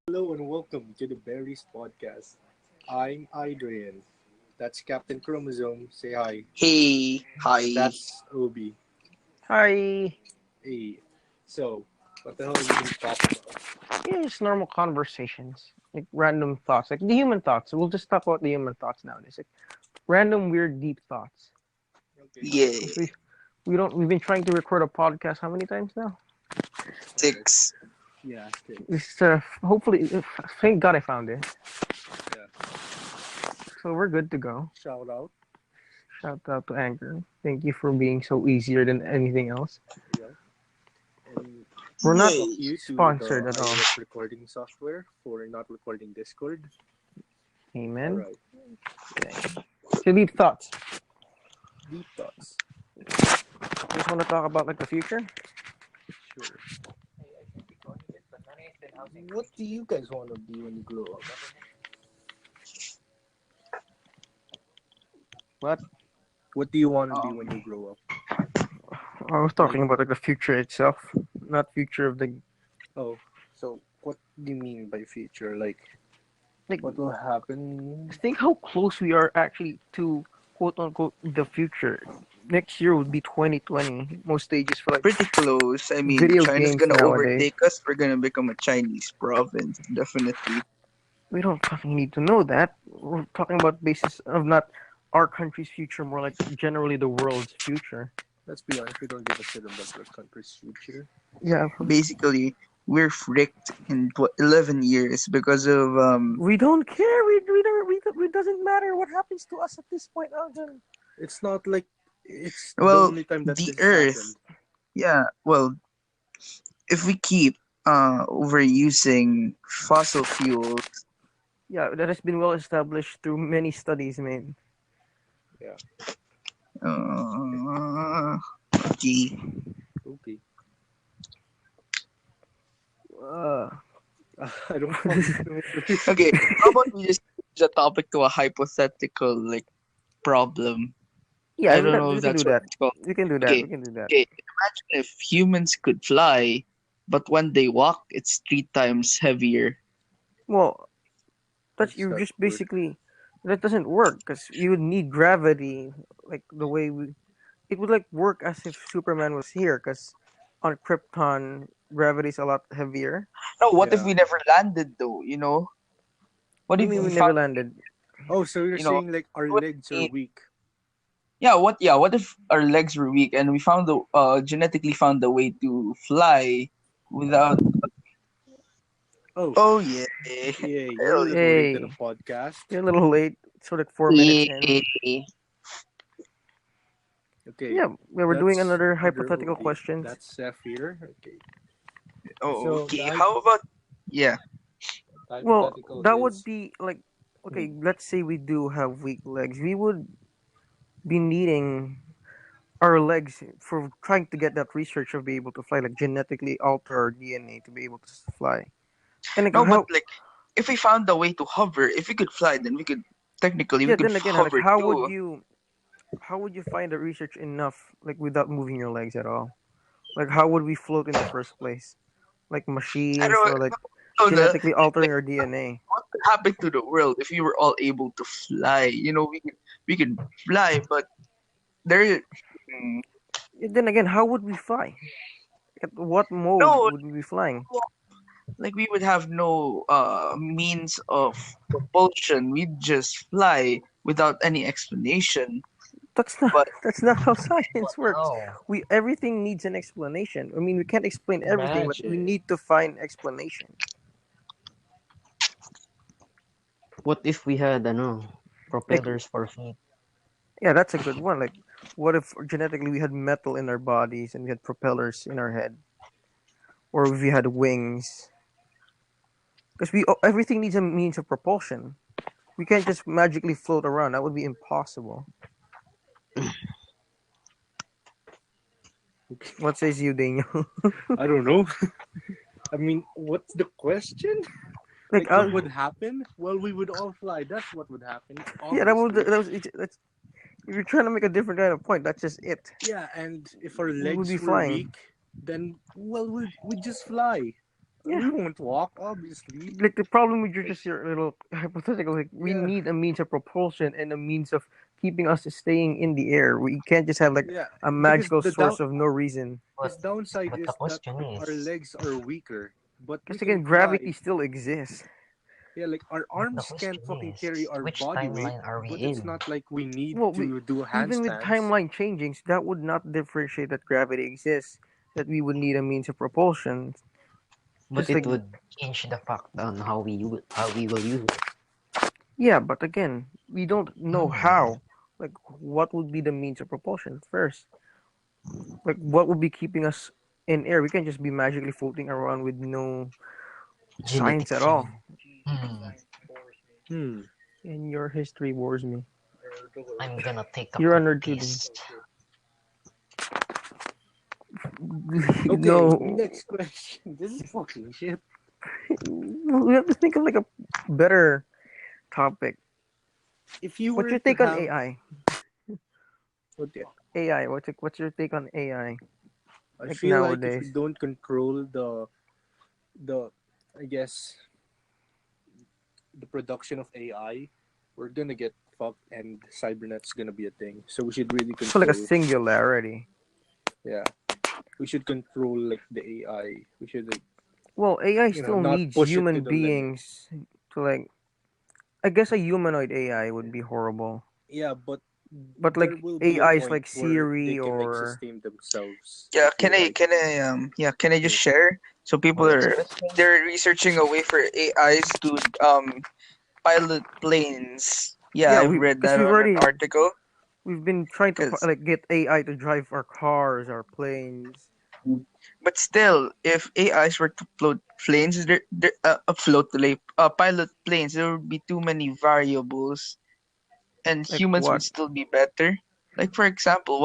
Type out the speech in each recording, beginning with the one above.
Hello and welcome to the Berries Podcast. I'm Adrian. That's Captain Chromosome. Say hi. Hey, And hi. that's Obie. Hi. Hey. So, what the hell are we going to talk about? Yeah, just normal conversations, like random thoughts, like the human thoughts. We'll just talk about the human thoughts nowadays, like random, weird, deep thoughts. Okay, sounds Yeah, good. We we don't. We've been trying to record a podcast how many times now? Uh, six. yeah, six. It's hopefully, thank God I found it. Yeah. So we're good to go. Shout out. Shout out to Anchor. Thank you for being so easier than anything else. Yeah. And We're not fuck Yay. you to the sponsored at all. iOS recording software for not recording Discord. Amen. Alright. So deep thoughts. Deep thoughts. Just want to talk about like the future. Sure. What do you guys want to be when you grow up? What? What do you want to be when you Um, grow up? I was Like, talking about like the future itself, not future of the oh, so what do you mean by future? Like, like. what will happen? Think how close we are actually to quote unquote the future. Next year would be 2020. Most stages for like Pretty close. I mean, video China's games gonna nowadays. overtake us. We're gonna become a Chinese province, definitely. We don't fucking need to know that. We're talking about basis of not our country's future, more like generally the world's future. Let's be honest, we don't give a shit about the country's future. Yeah, Basically, we're fricked in 11 years because of we don't care. We don't. It doesn't matter what happens to us at this point, Aljon. It's not like it's the well, only time that the this has Earth. happened. Yeah, well, if we keep overusing fossil fuels, Yeah, that has been well established through many studies made. Yeah. uh, gee. Okay. Uh, I don't fucking know. Okay, how about we just change the topic to a hypothetical like problem? yeah, I don't know we if can that's do what that. it's called. We can do that. Okay, We can do that. okay. Imagine if humans could fly, but when they walk, it's 3 times heavier. Well, How that's does you that just work? basically that doesn't work because you would need gravity like the way we. It would like work as if Superman was here because on Krypton gravity is a lot heavier. No, what if Yeah. we never landed though? You know, What what do you if mean we we Oh. never found? landed? Oh, so you're You know, saying like our what legs are if weak? yeah, what? Yeah, what if our legs were weak and we found the genetically found a way to fly without? Oh, Oh yeah, yeah, you're a hell little late to the Hey, podcast. you're a little late. It's sort of 4 minutes in. yeah. Okay, Yeah, we were doing that's another other hypothetical Obi. questions. That's Seth here. Okay, Oh, so okay. How about yeah? Well, hypothetical that would is be like hmm, okay. Let's say we do have weak legs. We would be needing our legs for trying to get that research of be able to fly, like genetically alter our DNA to be able to fly. And like No, but how, like if we found a way to hover, if we could fly, then we could technically we yeah. could Then again, like hover too. how would you find the research enough, like without moving your legs at all? Like how would we float in the first place? Like I machines or don't like know. genetically altering our DNA. What would happen to the world if we were all able to fly? You know, we could fly, but there. mm, Then again, how would we fly? At what mode No, would we be flying? like we would have no means of propulsion. We'd just fly without any explanation. That's not But that's not how science works. wow, We everything needs an explanation. I mean, we can't explain everything, but we imagine. need to find explanation. What if we had Like, propellers for feet? yeah, that's a good one. Like, what if genetically we had metal in our bodies and we had propellers in our head, or if we had wings? Because everything needs a means of propulsion. We can't just magically float around. That would be impossible. What says you, Daniel? I don't know. I mean, what's the question? like, Like, what would happen? Well, we would all fly. That's what would happen, yeah, obviously. that's. If you're trying to make a different kind of point, that's just it. Yeah, and if our We would legs be were flying. weak, then well, we just fly. Yeah. We won't walk, obviously. Like the problem with your little hypothetical, like we Yeah, need a means of propulsion and a means of keeping us staying in the air. We can't just have like yeah. a Because magical the down source of no reason. his But downside the is that question our is, legs are weaker, but we Because can again, gravity fly. still exists. Yeah, like our but the arms can't question fucking is, carry our which body weight, timeline are we but it's in? not like we need Well, to do even with handstands. timeline changing, that would not differentiate that gravity exists. That we would need a means of propulsion. But Just it like would change the fact on how we will use it. yeah, but again, we don't know Hmm. how. Like, what would be the means of propulsion first? Like, what would be keeping us in air? We can't just be magically floating around with no science Genetic at all. change. Hmm. Hmm. And your history bores me. I'm gonna take a You're a quick nerd too, then. piss. Okay, No, next question. This is fucking shit. we have to think of like a better topic. If you What's were your to take on have, AI? okay, AI. What's your take on AI? I Like feel like if we nowadays. don't control the, I guess the production of AI, we're gonna get fucked, and cybernet's gonna be a thing. So we should really So like a control. singularity. Yeah, we should control like the AI. We should like Well, AI still not needs push it to human the limit. beings to like. I guess a humanoid AI would be horrible. Yeah, but But there like will be a AIs point like where they Siri can like or sustain themselves. I Yeah, feel like. can I just Hmm. share? So people Next are question. they're researching a way for AIs to pilot planes. Yeah, yeah, I've we read because that on an article. we've been trying to Cause, like get AI to drive our cars, our planes. but still, if AIs were to float planes, pilot planes, there would be too many variables, and Like humans would what? still be better. Like for example,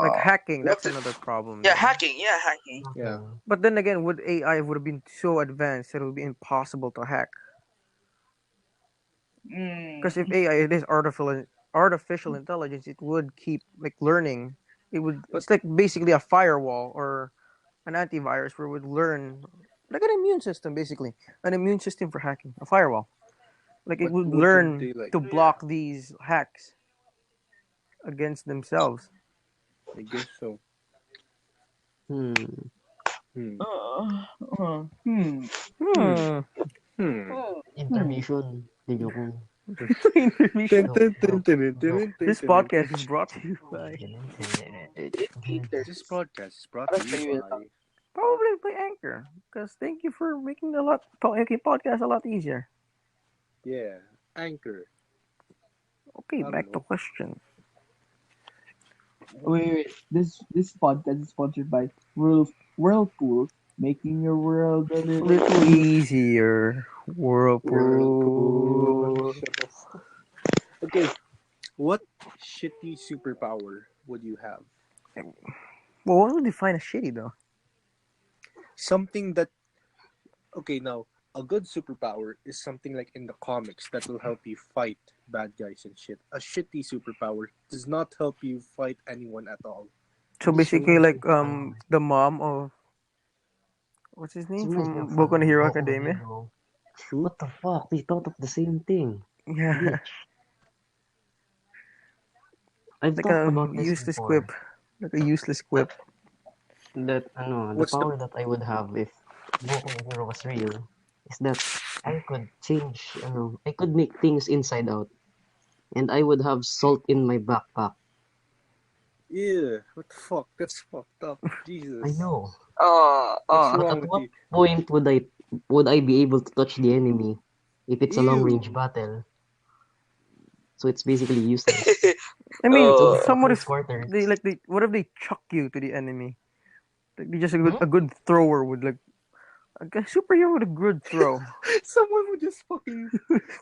Like hacking. what That's if another problem yeah, then. hacking, yeah, hacking. Yeah, Okay. But then again, would AI would have been so advanced that it would be impossible to hack? Because if Mm. AI it is artificial intelligence, it would keep like learning. It would but it's like basically a firewall or an antivirus where it would learn like an immune system basically. An immune system for hacking. A firewall. Like it but would wouldn't learn they like? to block these hacks against themselves. I guess so. Hmm. Hmm. Uh, hmm. Hmm. Hmm. Hmm. Hmm. Intermission. Video ko. Dun, Intermission. Joke, dun, dun, joke, dun, joke. dun, dun, This dun, dun. podcast is brought to you by This podcast is brought to you by. probably by Anchor. Because thank you for making making podcast a lot easier. Yeah, Anchor. Okay, I don't back to know. question. Wait. This podcast is sponsored by Whirlpool, making your world a A little little easier. easier. Whirlpool. Whirlpool. Shut the fuck. Okay, what shitty superpower would you have? Well, what would define a shitty though? Something that okay now a good superpower is something like in the comics that will help you fight bad guys and shit. A shitty superpower does not help you fight anyone at all. So So, basically, like um, the mom of what's his it name reminds me from of Boku no Hero Boku no Academia? Hero. Who? What the fuck? We thought of the same thing. Yeah, Bitch. I've like talked a about this useless before. quip, like a useless quip. That the What's the power that I would have if Boku no Hero was real is that I could change, I could make things inside out, and I would have salt in my backpack. yeah? What the fuck? That's fucked up. I Jesus, know, what's but wrong at with what you? point would I be able to touch the enemy if it's a long range Ew. battle? So it's basically useless. I mean, It's only for Oh, somewhat close if quarters. they what if they chuck you to the enemy? Like they just Hmm? a good thrower would like a superhero with a good throw Someone would just fucking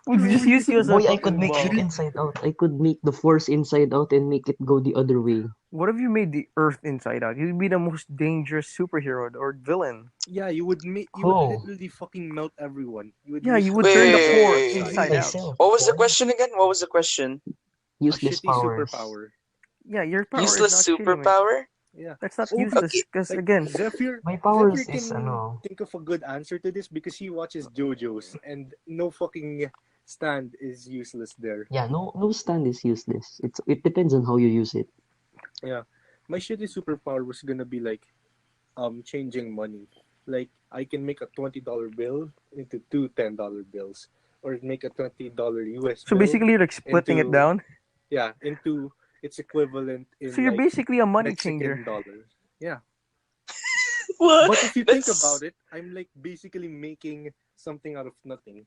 would throw just you use to you the as a Boy, I fucking. could fucking make you bomb. inside out. I could make the force inside out and make it go the other way. What if you made the Earth inside out? You'd be the most dangerous superhero or villain. Yeah, you would Oh, literally fucking melt everyone. You would Yeah, make you the would turn the planet core inside. kill inside out. thyself, what was the boy. question again? What was the question? A Useless shitty powers. superpower. Yeah, your power is Useless not shitty, man. superpower? Yeah. That's not Obi, useless Okay. because like again, My Zephyr powers is can think of a good answer to this because he watches JoJo's, and no fucking stand is useless there. yeah, no stand is useless. It depends on how you use it. Yeah, my shitty superpower was gonna be like changing money. Like I can make a $20 bill into two $10 bills, or make a $20 US so bill basically you're like splitting it into, down. yeah, into its equivalent So in you're like basically a money changer. Mexican dollars. Yeah. What? But if you think about That's it, I'm like basically making something out of nothing.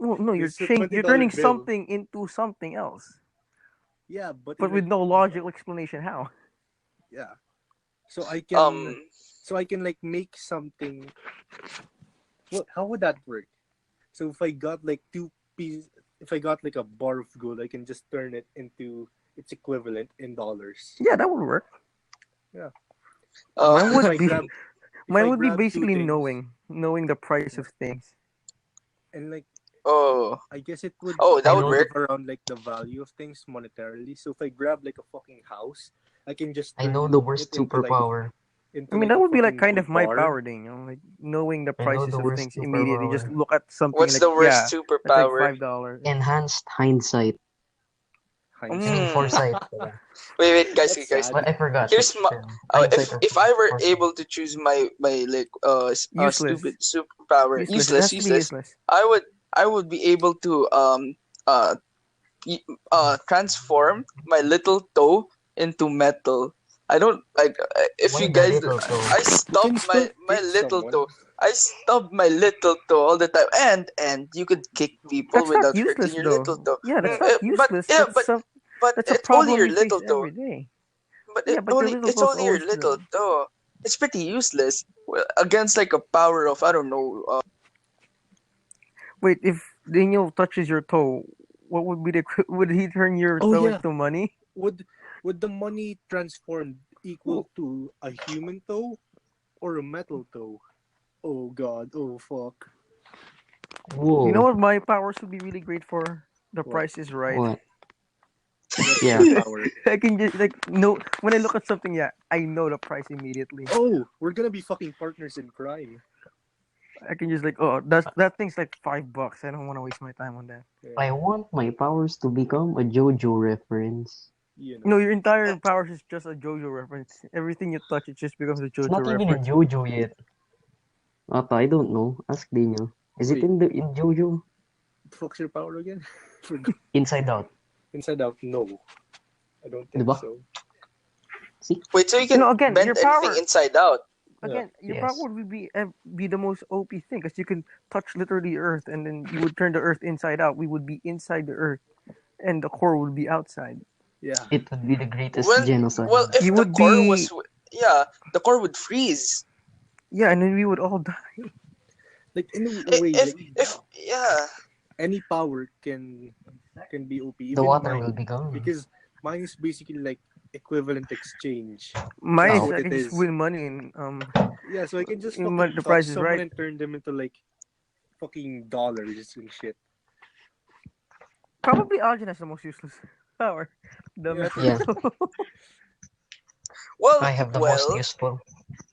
No, no, It's a twenty you're dollar turning bill. something into something else, Yeah, but in but like with no logical explanation how. yeah. So I can um so I can like make something. What? How would that work? So if I got like two pieces, if I got like a bar of gold, I can just turn it into its equivalent in dollars. Yeah, that would work. Yeah. uh Mine If would I be grab if mine I would be grab two basically things, knowing the price yeah, of things. and like oh I guess it would oh that I would know work. revolve around like the value of things monetarily. So if I grab like a fucking house, I can just I know turn the it worst superpower. I into mean, like that a would be like fucking kind good of my bar. power thing, like knowing the I know prices the of worst things immediately. Just superpower. look at something What's like, the worst yeah, that's like superpower? $5. Enhanced hindsight. I Hindsight. mean Hmm. foresight. Wait, guys, That's guys. sad. But I forgot Here's which my. term. Hindsight or If I were foresight. able to choose my like Useless, stupid superpower, useless. It useless, has to be useless, useless. I would be able to uh transform my little toe into metal. I don't like if Why you the guys. little toe? I You stub can my still kick little someone. toe. I stub my little toe all the time, and you could kick people That's not without hurting useless your little though. toe. Yeah, that's not But useless. yeah, but That's a it's only problem your you face little toe. every day. But Yeah, but your little it's toes only your always little toe. It's pretty useless. Well, against like a power of I don't know. wait. If Daniel touches your toe, what would be the would he turn your Oh toe yeah. into money? Would would the money transform equal Well, to a human toe or a metal toe? Oh god. Oh fuck. you know Whoa. what my powers would be really great for? The What? Price is Right. What? What's Yeah. your power? I can just like no when I look at something, yeah, I know the price immediately. Oh, we're gonna be fucking partners in crime. I can just like that thing's like $5. I don't want to waste my time on that. Yeah. I want my powers to become a JoJo reference. You No, know. your entire powers is just a JoJo reference. Everything you touch, it just becomes a It's JoJo not even in reference. JoJo yet. Ata, I don't know. Ask Daniel. Is it Wait, in JoJo? fuck's your power again? Forgot. Inside Out. Inside out, no. I don't think Diba? so. See? Wait, so you You can know, again, bend anything inside out? Yeah. your power Yes. would be the most OP thing because you can touch literally Earth, and then you would turn the Earth inside out. We would be inside the Earth, and the core would be outside. Yeah. It would be the greatest Well, genocide. well, if You the would core was be yeah, the core would freeze. yeah, and then we would all die. Like in a way, like If yeah, any power can be OP. The Even water will mine. be gone. Because mine is basically like equivalent exchange. Mine That's is How? what I it can just is. win money and Yeah, so I can just in fucking the touch Price is someone Right. and turn them into like fucking dollars and shit. Probably Aljon has the most useless power. The Yeah. metal Yeah. toe. I well, have the most well, useful.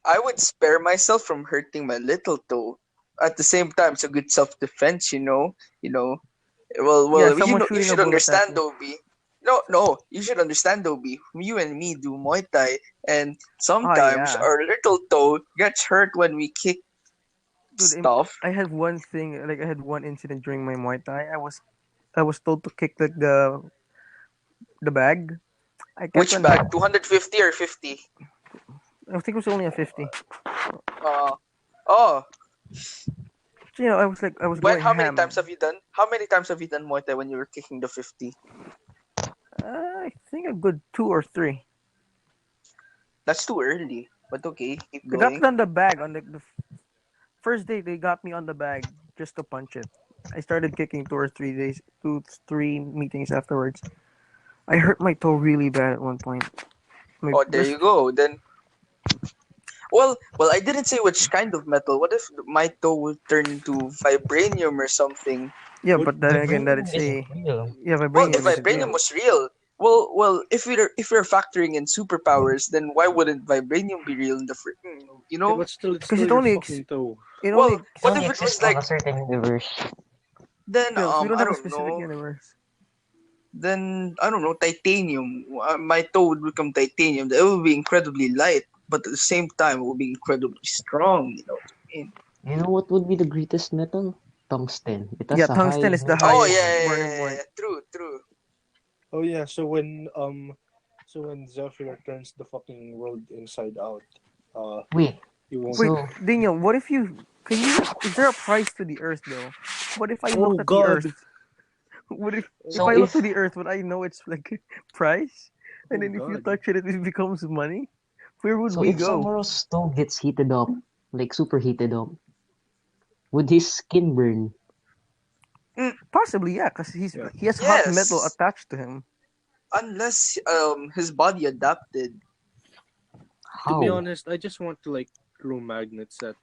I would spare myself from hurting my little toe. At the same time, it's a good self-defense, you know. Yeah, You someone know, you shooting a should bullet at understand, you. Obi. No, no, you should understand, Obi. You and me do Muay Thai, and Oh sometimes yeah, our little toe gets hurt when we kick dude. stuff. I had one thing like I had one incident during my Muay Thai. I was told to kick like the bag. I kept Which on like bag? 250 or 50? I think it was only a 50. Uh, oh, So, I was like I was when? going How many times ham. have you done? How many times have you done Muay Thai when you were kicking the 50? I think a good two or three. That's too early. But okay, keep That's going. on the bag on the first day they got me on the bag just to punch it. I started kicking 2 or 3 days, 2, 3 meetings afterwards. I hurt my toe really bad at one point. My Oh, there just you go. Then, well, I didn't say which kind of metal. What if my toe would turn into vibranium or something? yeah, What but then again, that Vibranium it's isn't a real. yeah, Well, if vibranium isn't vibranium real. was real, if we're factoring in superpowers, then why wouldn't vibranium be real in the you Yeah, know? but still, it's Because still it your only fucking toe. it only Well, It what only if it was exists on like a certain universe. then yeah, we don't I have a don't specific know. universe. Then I don't know, titanium. My toe would become titanium. It will be incredibly light, but at the same time, it will be incredibly strong. You know what I mean? You know what would be the greatest metal? Tungsten. It Yeah, has a tungsten high is the Oh melting yeah, highest point. yeah, yeah, burning yeah, point. yeah. True, true. Oh yeah, so when Zephyr turns the fucking world inside out, uh, Wait, you won't. Wait, so Daniel, what if you can you is there a price to the Earth though? What if I Oh look at the God! Earth? What if so I Oh, look to if the Earth, would I know it's like price? And oh then if you God! touch it, it becomes money. Where would so we if go? Samoro's toe gets heated up, like super heated up, would his skin burn? Mm, Possibly, yeah, because Yeah. he has hot metal yes, attached to him. unless his body adapted. To be How? honest, I just want to like throw magnets at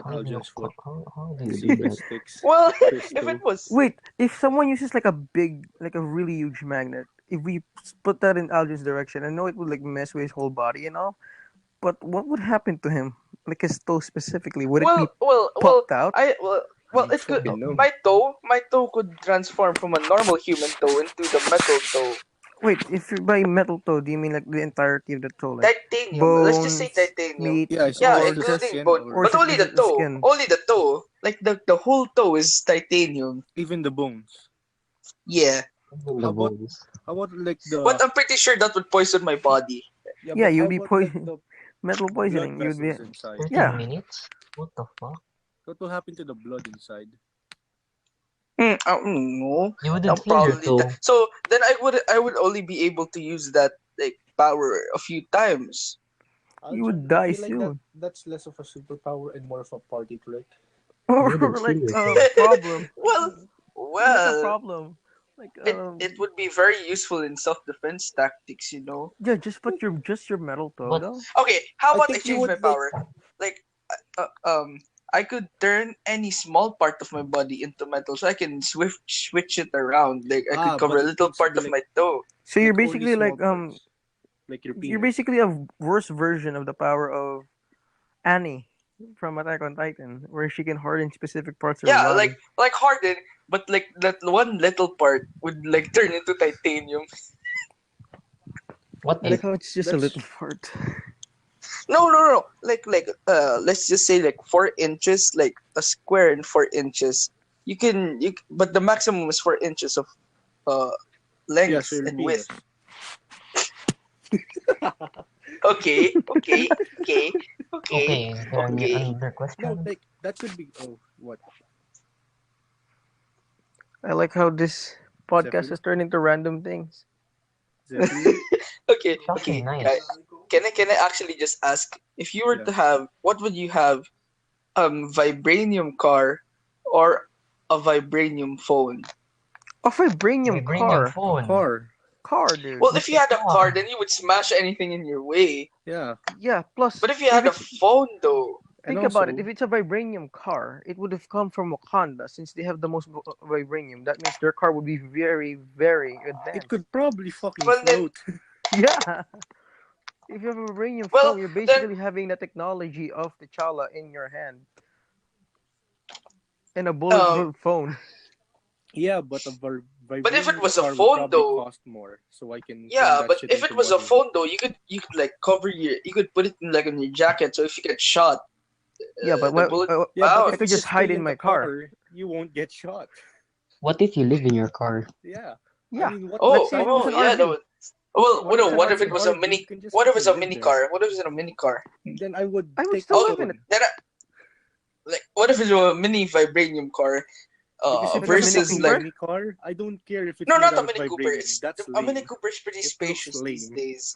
How do you Aljon's foot how do and you see do if it that? sticks Well, to his if it toe. was Wait, if someone uses like a big, like a really huge magnet, if we put that in Algin's direction, I know it would like mess with his whole body and all. But what would happen to him? Like his toe specifically, would it be well, popped out? I well I it could fucking know. my toe could transform from a normal human toe into the metal toe. Wait, if you by metal toe, do you mean like the entirety of the toe, like Titanium. Let's just say bones, titanium. meat, Yeah, is it Yeah, or just the just including skin bone, or or but only just the the toe. skin? Only the toe. Like the whole toe is titanium. even the bones? Yeah, Even the How about bones. like the but I'm pretty sure that would poison my body. yeah? Yeah, But you'd how be about like poison, the metal blood poisoning. You'd be vessels inside? 13 yeah. minutes? What the fuck? What will happen to the blood inside? I don't know. You wouldn't I'll feel your probably toe. so then I would only be able to use that like power a few times. You would Aljon, I die feel like soon, that's less of a superpower and more of a party trick. You or wouldn't feel like your a toe. problem, well, like a well, problem, like it would be very useful in self-defense tactics, you know. yeah. Just your metal toe But though. Okay, how I about I think you change my would like power? Like, I could turn any small part of my body into metal, so I can switch it around. Like, I could cover but a it little needs to part be of my toe. So you're like only basically small like parts, like your you're penis. basically a worse version of the power of Annie from Attack on Titan, where she can harden specific parts of her Yeah, body. like hardened, but like that one little part would like turn into titanium. what I like if how it's just a That's little part. No, no, no. Let's just say like 4 inches, like a square in 4 inches. But the maximum is 4 inches of uh yeah. So length your and penis. width. Okay, okay, okay, okay, okay, is there okay. another No, question? like that should be. Oh, what? I like how this podcast Zephyr? has turned into random things. Zephyr? Okay, It's actually okay. nice. Can I actually just ask if you were Yeah. to have what would you have? Vibranium car or a vibranium phone? A vibranium Vibranium car, A phone. car. dude. Well, What if you the had a car, fuck? then you would smash anything in your way. Yeah. Yeah. Plus, But if you if had a it's phone, though, And think about it, if also, it's a vibranium car, it would have come from Wakanda since they have the most vibranium. That means their car would be very, very it advanced. could probably fucking well then, float. Yeah. If you have a vibranium well phone, you're then, basically having the technology of T'Challa in your hand and a um, bulletproof phone. Yeah, but a but if it vibranium was a car would phone, probably though, cost more, so I can turn yeah. that But shit if it into was a money. phone, though, you could like you could put it in like in your jacket, so if you get shot, Yeah, but the bullet Yeah, but I out. if you could just just hide stay in in the my car. car, you won't get shot. What if you live in your car? Yeah. I Yeah. mean, Let's Oh, say if it was oh an yeah, that RV. would. Well, what if It's an what if it's it an RV. was a RV? You mini? can just What if it's fucking a live mini there. car? What if it's a mini car? Then I would I would take the still Oh, live in it. phone then like what if it's a mini vibranium car? because if Like a it's a Mini Versus fucking like Cooper. mini car, I don't care if it's no, made not out a of Mini Cooper. vibranium. That's A Mini lame. Cooper is pretty It looks spacious these lame. days.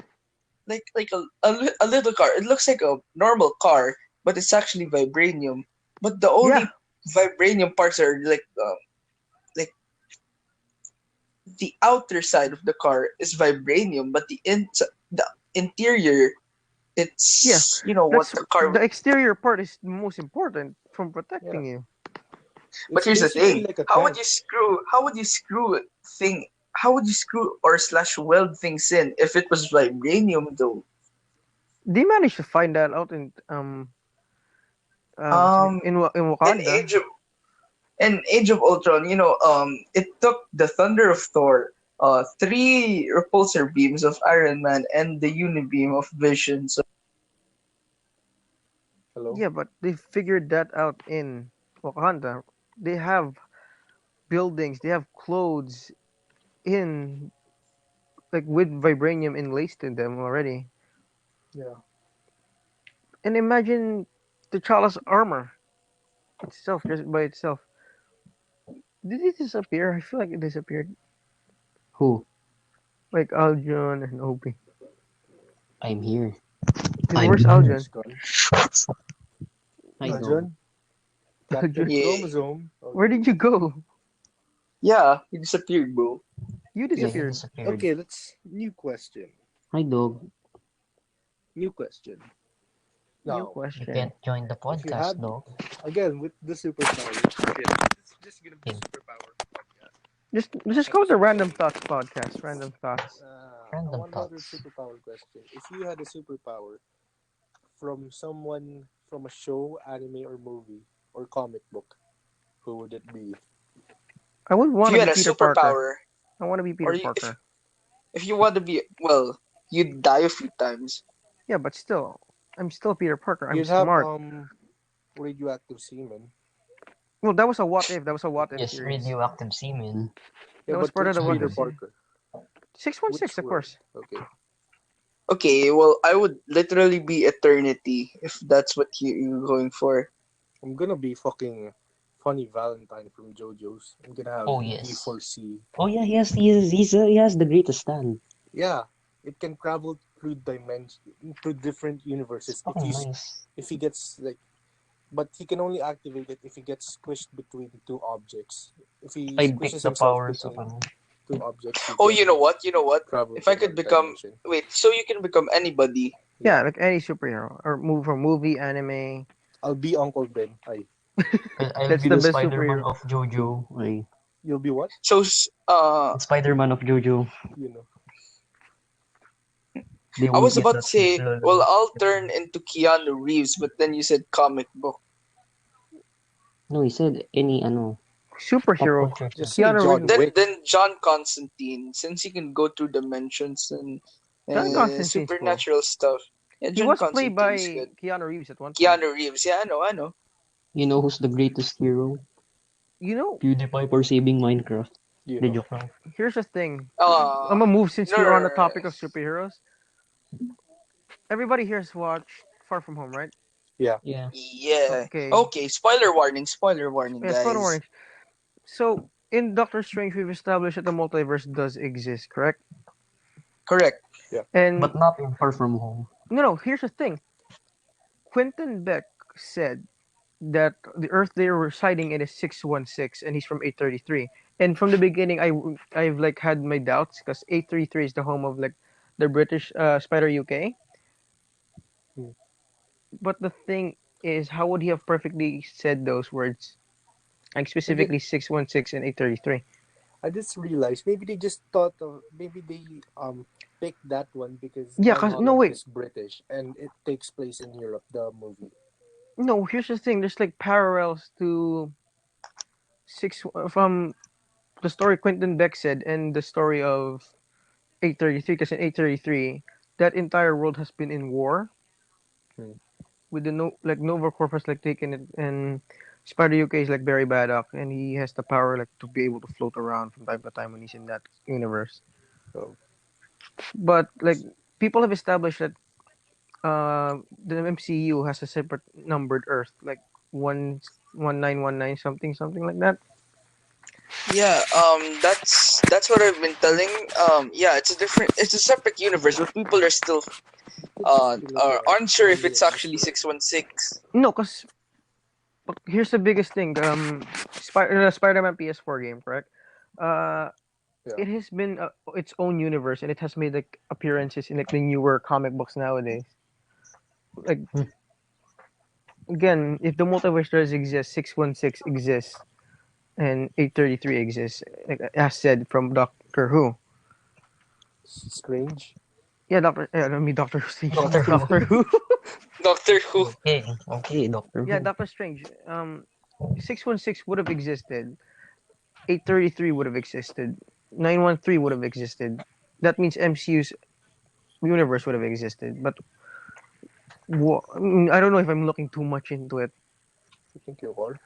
Like a little car. It looks like a normal car, but it's actually vibranium. But the Yeah. only vibranium parts are like the outer side of the car is vibranium, but the interior, Yeah. it's you know what That's the the car. exterior part is the most important from Yeah. protecting you. But It's here's the basically thing: like a how would tank. you screw? How would you screw a thing how would you screw or slash weld things in if it was vibranium though? They managed to find that out in what's it, Um, in in Wakanda. Age of Ultron, it took the Thunder of Thor, three repulsor beams of Iron Man, and the Unibeam of Vision. So Hello? Yeah, but they figured that out in Wakanda. They have buildings, they have clothes in like with vibranium enlaced in them already. Yeah. And imagine T'Challa's armor itself, just by itself. Did it disappear? I feel like it disappeared. Who? Like Aljon and Obie. I'm here. Then I'm where's here. Aljon? It's gone. Hi, dog. John? Captain Aljon, yeah, Chromosome. where Okay. did you go? yeah, he disappeared, bro. You Yeah, he disappeared. disappeared. Okay, let's. New question. Hi, dog. New question. New Now, You question. can't join the if you podcast, had, dog. again, with the superpower, shit, it's just gonna be In superpower podcast. Just go to the Episode Random 7. Thoughts podcast. Random Thoughts. I random want another thoughts. superpower question. If you had a superpower from someone from a show, anime, or movie, or comic book, who would it be? I would If want you to had be a Peter Parker. superpower, I want to be or Peter Parker. if you want to be, well, you'd die a few times. Yeah, but still, I'm still Peter Parker. I'm You'd have smart. radioactive semen. Well, that was a what if. That was a what if Yes, series. radioactive semen. Yeah, That was but part of which the what Peter if series. Parker? 616, Which of world? course. Okay. Okay, well, I would literally be eternity if that's what you're going for. I'm gonna be fucking Funny Valentine from JoJo's. I'm gonna have Oh, yes. D4C. Oh, yeah, he has the greatest stand. Yeah, it can travel through dimensions, through different It's universes. fucking nice. If he gets like, but he can only activate it if he gets squished between two objects. If he I'd pick squishes the himself powers of between two objects, he Oh, can you know what? You know what? travel If I to could that become, dimension. wait, so you can become anybody. Yeah, Yeah, like any superhero or move from movie, anime. I'll be Uncle Ben. I'll That's be the the best Spider-Man superhero. of JoJo. Ay, You'll be what? So, the Spider-Man of JoJo. You know. They I won't was get about to that. say, well, I'll turn into Keanu Reeves, but then you said comic book. No, he said any pop Superhero. culture thing. Just say Keanu John Reeves. Wick. Then John Constantine, since he can go through dimensions and John Constantine's cool. supernatural stuff. Yeah, He John was played by Constantine's good. Keanu Reeves at one point. Keanu Reeves, yeah, I know. You know who's the greatest hero? You know, PewDiePie for saving Minecraft. You The know. joke lang. here's the thing. Uh, I'm gonna move since no, we're no, on the no, no. topic of superheroes. Everybody here has watched Far From Home, right? Yeah. Yeah. Yeah. Okay. Okay, spoiler warning, Yes, photo guys. warning. So in Doctor Strange, we've established that the multiverse does exist, correct? Correct. And But not in Far From Home. no. Here's the thing. Quentin Beck said that the Earth they're residing in is 616, and he's from 833. And from the beginning, I've like had my doubts because 833 is the home of like the British Spider UK. Hmm. But the thing is, how would he have perfectly said those words? Like Maybe specifically 616 and 833. I just realized maybe they just thought of maybe they picked that one because Yeah, Tom cause no Holland wait, is British and it takes place in Europe, the movie. no. Here's the thing. There's like parallels to six from the story Quentin Beck said and the story of 833. Because in 833, that entire world has been in war Hmm. with the Nova Corps has like taken it, and Spider UK is like very bad up, and he has the power like to be able to float around from time to time when he's in that universe. So But like people have established that the MCU has a separate numbered Earth, like 1919 something like that. Yeah, that's what I've been telling. Yeah, it's a separate universe, but people are still it's just aren't sure if only it's in this actually world. 616. No, cause here's the biggest thing. Spider-Man PS4 game, correct? Uh, Yeah. it has been its own universe, and it has made like appearances in like the newer comic books nowadays. Like again, if the multiverse does exist, 616 exists. and 833 exists, like as said from Doctor Who. Strange. Yeah, Doctor. I mean Doctor Strange. Doctor Doctor Who. Doctor Who. Who. Doctor Who. Okay, okay, Doctor Yeah, Who. Doctor Strange. 616 would have existed. 833 would have existed. 913 would have existed. That means MCU's universe would have existed. But I don't know if I'm looking too much into it. I think you are.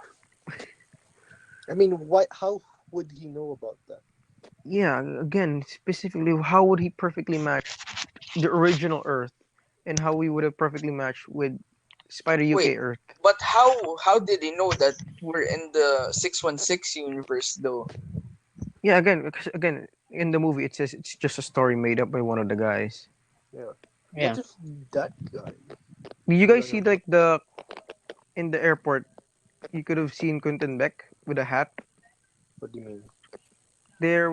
I mean, why? How would he know about that? Yeah, again, specifically, how would he perfectly match the original Earth, and how we would have perfectly matched with Spider Wait, UK Earth? but how did he know that we're in the 616 universe though? Yeah, again, because again, in the movie it says it's just a story made up by one of the guys. Yeah. What Yeah. if that guy? Did you We're guys gonna. see like the in the airport? You could have seen Quentin Beck with a hat. What do you mean? There,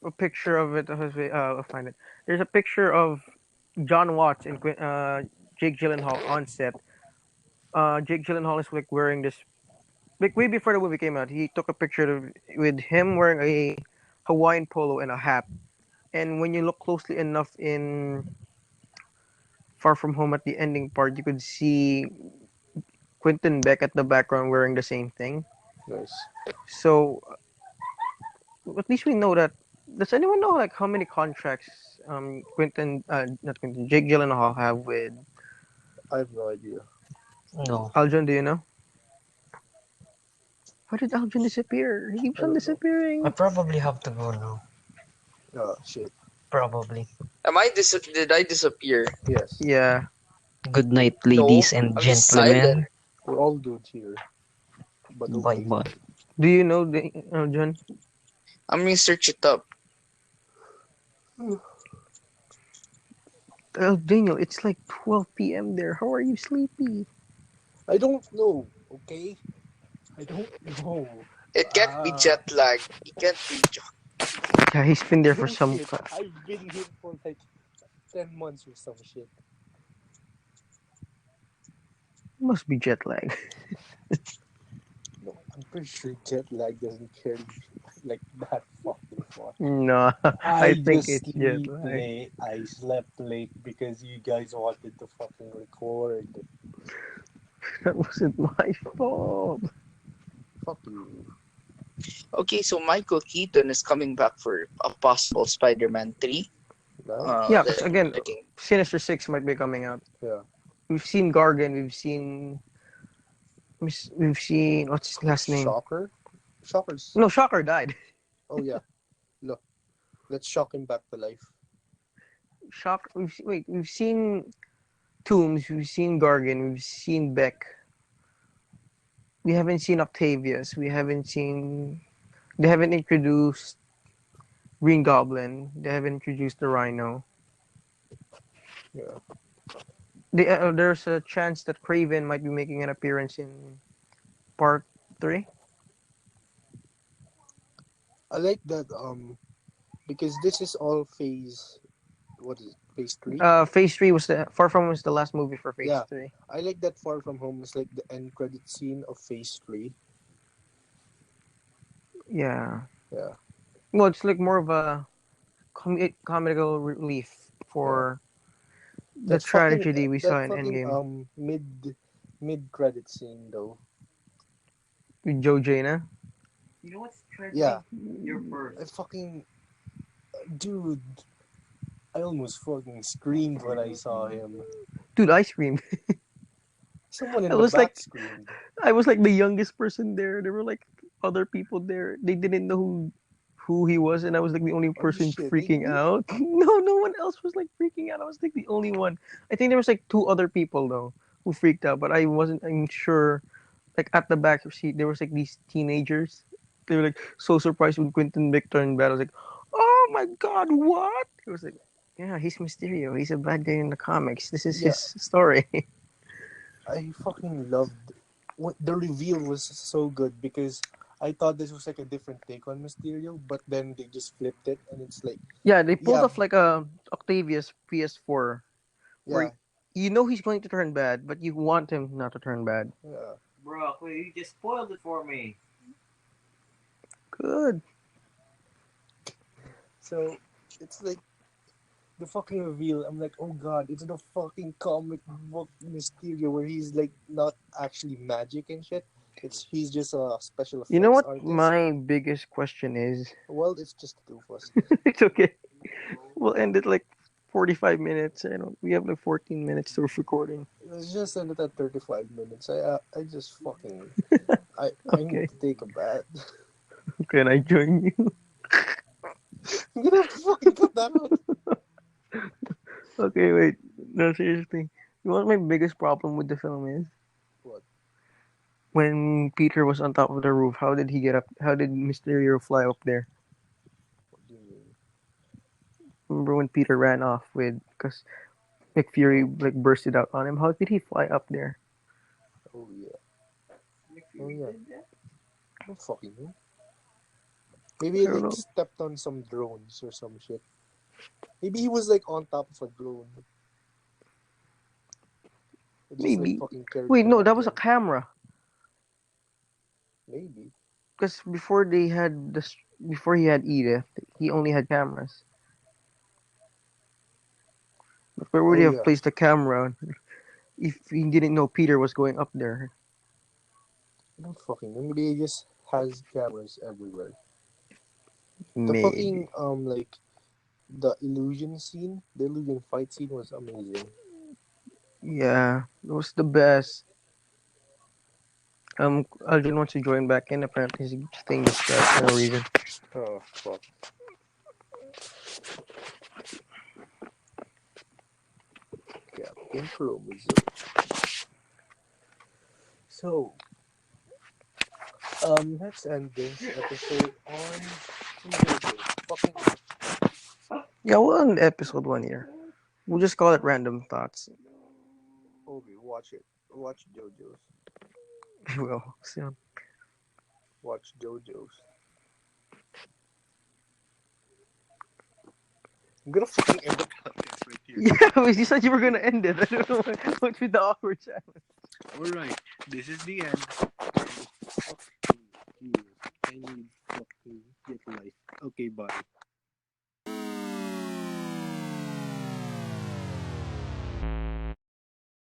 a picture of it. I'll find it. There's a picture of John Watts and Jake Gyllenhaal on set. Jake Gyllenhaal is like wearing this. Like way before the movie came out, he took a picture with him wearing a Hawaiian polo and a hat. And when you look closely enough in Far From Home at the ending part, you could see Quentin Beck at the background wearing the same thing. Nice. So at least we know that. Does anyone know like how many contracts Quentin not Quentin Jake Gyllenhaal have with I have no idea. No. Aljon? Do you know? How did Aljon disappear? He keeps I on don't know. I disappearing. probably have to go now. Oh shit. Probably. Did I disappear? Yes. Yeah. Good night, No, ladies and I'm just silent. gentlemen. We're all good here. But Bye okay. bye. Do you know the Aljon? I'm gonna search it up. Daniel, it's like 12 p.m. there. How are you sleepy? I don't know. Okay. I don't know. It can't be Ah. jet lag. It can't be. Yeah, he's been there for some. Bullshit. I've been here for like 10 months or some shit. Must be jet lag. No, I'm pretty sure jet lag doesn't carry like that fucking far. No, I I think just it's jet sleep lag. late. I slept late because you guys wanted to fucking record. That wasn't my fault. Fuck you. Okay, so Michael Keaton is coming back for a possible Spider-Man 3. No? Yeah, because Let again, me looking. Sinister Six might be coming out. Yeah. We've seen Gargan. We've seen what's his last name? Shocker? Shockers. No, Shocker died. Oh yeah. Look. Let's shock him back to life. Shocker. We've seen Toombs. We've seen Gargan. We've seen Beck. We haven't seen Octavius. We haven't seen. They haven't introduced Green Goblin. They haven't introduced the Rhino. Yeah. There's a chance that Craven might be making an appearance in part 3. I like that because this is all phase what is it? Phase three? Phase 3 was the Far From was the last movie for Phase Yeah. 3. I like that Far From Home is like the end credit scene of phase 3. Yeah. Yeah. Well, it's like more of a comical relief for the tragedy we That saw in fucking Endgame mid credit scene though. with Joe Jana. Yeah. I fucking dude, I almost fucking screamed when I saw him. Dude, I screamed. Someone I in the was back like, screamed. I was like the youngest person there. There were like other people there. They didn't know who he was, and I was like the only Are you person shitting freaking me? out. No, no one else was like freaking out. I was like the only one. I think there was like two other people though who freaked out, but I wasn't. I'm sure. Like at the back seat, there was like these teenagers. They were like so surprised when Quentin Beck turned bad. I was like, oh my god, what? It was like, yeah, he's Mysterio. He's a bad guy in the comics. This is Yeah. his story. I fucking loved what the reveal was so good because I thought this was like a different take on Mysterio, but then they just flipped it and it's like Yeah, they pulled yeah, off like a Octavius PS4 yeah, where you know he's going to turn bad, but you want him not to turn bad. yeah. Bro, you just spoiled it for me. Good. So it's like the fucking reveal. I'm like, oh god, it's the fucking comic book Mysterio where he's like not actually magic and shit. He's just a special You know effects what artist. my biggest question is? Well, it's just two of us. It's okay. We'll end it like 45 minutes. I don't. We have like 14 minutes of recording. Let's just end it at 35 minutes. I just fucking I need Okay. to take a bath. Can I join you? I'm gonna have to fucking cut that out. Okay, wait. No, seriously. You know what my biggest problem with the film is? What? When Peter was on top of the roof, how did he get up? How did Mysterio fly up there? What do you mean? Remember when Peter ran off with, because McFury like bursted out on him? How did he fly up there? Oh yeah. Oh yeah. I don't fucking know. Maybe he I don't like know. stepped on some drones or some shit. Maybe he was like on top of a drone. It just like Maybe. fucking carried Wait, him no, up that was a there. camera. Maybe. Because before he had Edith, he only had cameras. But where would Oh he have yeah. placed a camera if he didn't know Peter was going up there? I don't fucking know. Maybe he just has cameras everywhere. The Maybe. fucking like the illusion scene, the illusion fight scene was amazing. Yeah, it was the best. Aljon wants to join back in. Apparently, his thing just crashed for no reason. Oh fuck. Captain Chromosome. So let's end this episode on fucking Yeah, we'll end episode 1 here. We'll just call it random thoughts. Obie, watch it. Watch JoJo's. Well, soon. Watch JoJo's. I'm gonna fucking end the podcast right here. Yeah, but you said you were gonna end it. I don't know what's with the awkward silence. Alright, this is the end. Fuck you. I need fucking get life. Okay, bye.